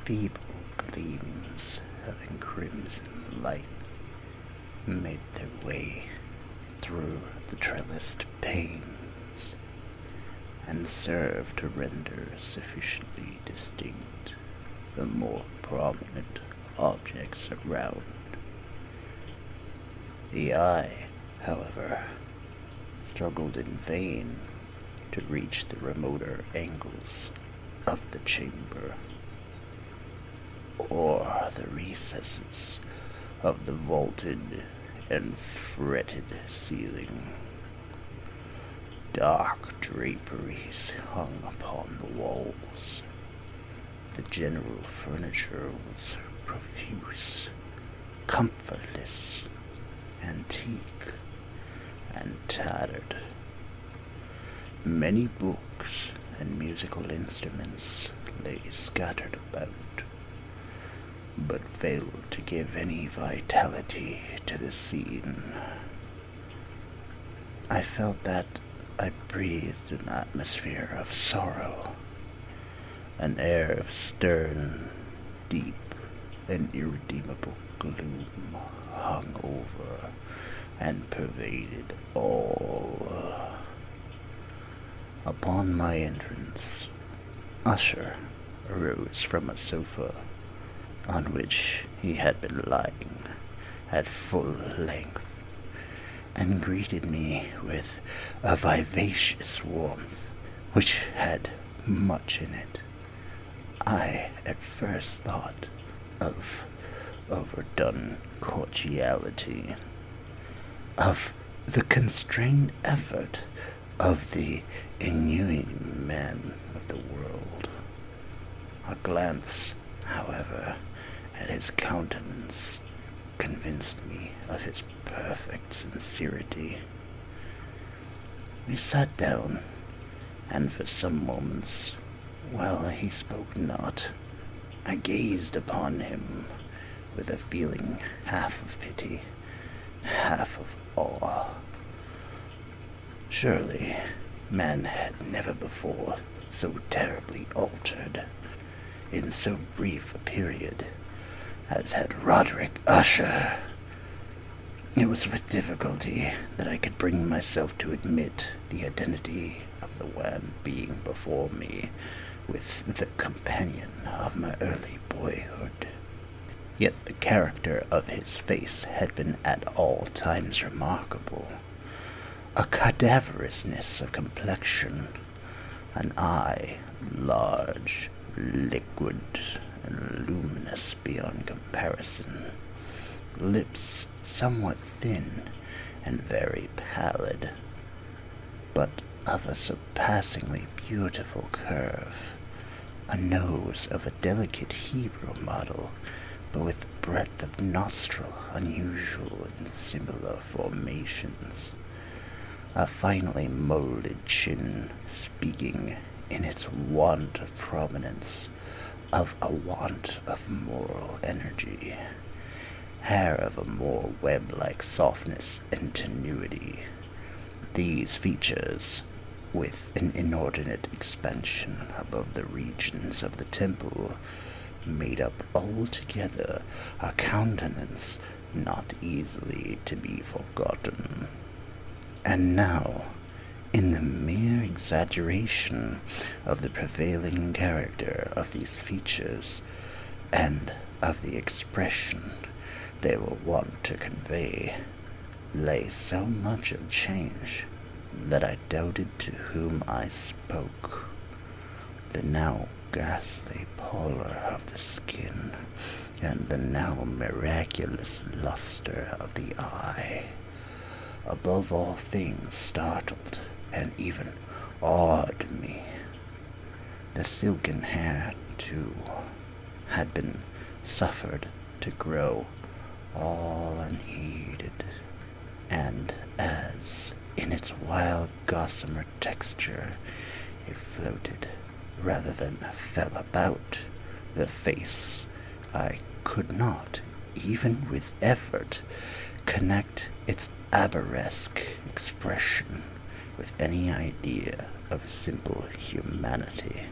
feeble gleams of encrimsoned light made their way through the trellissed panes and served to render sufficiently distinct the more prominent objects around. The eye, however, struggled in vain to reach the remoter angles of the chamber, or the recesses of the vaulted and fretted ceiling. Dark draperies hung upon the walls. The general furniture was profuse, comfortless, antique, and tattered. Many books and musical instruments lay scattered about, but failed to give any vitality to the scene. I felt that I breathed an atmosphere of sorrow, an air of stern, deep, and irredeemable gloom hung over and pervaded all. Upon my entrance, Usher arose from a sofa on which he had been lying at full length, and greeted me with a vivacious warmth which had much in it. I at first thought of overdone cordiality, of the constrained effort of the ennuyé man of the world. A glance, however, at his countenance convinced me of his perfect sincerity. We sat down, and for some moments, while he spoke not, I gazed upon him with a feeling half of pity, half of awe. Surely man had never before so terribly altered in so brief a period as had Roderick Usher. It was with difficulty that I could bring myself to admit the identity of the one being before me with the companion of my early boyhood. Yet the character of his face had been at all times remarkable. A cadaverousness of complexion, an eye large, liquid, and luminous beyond comparison, lips somewhat thin and very pallid, but of a surpassingly beautiful curve, a nose of a delicate Hebrew model, but with breadth of nostril unusual in similar formations, a finely moulded chin speaking in its want of prominence of a want of moral energy, hair of a more web-like softness and tenuity. These features, with an inordinate expansion above the regions of the temple, made up altogether a countenance not easily to be forgotten. And now, in the mere exaggeration of the prevailing character of these features, and of the expression they were wont to convey, lay so much of change that I doubted to whom I spoke. The now ghastly pallor of the skin, and the now miraculous luster of the eye, above all things startled and even awed me. The silken hair, too, had been suffered to grow all unheeded, and as in its wild gossamer texture it floated rather than fell about the face, I could not, even with effort, connect its arabesque expression with any idea of simple humanity.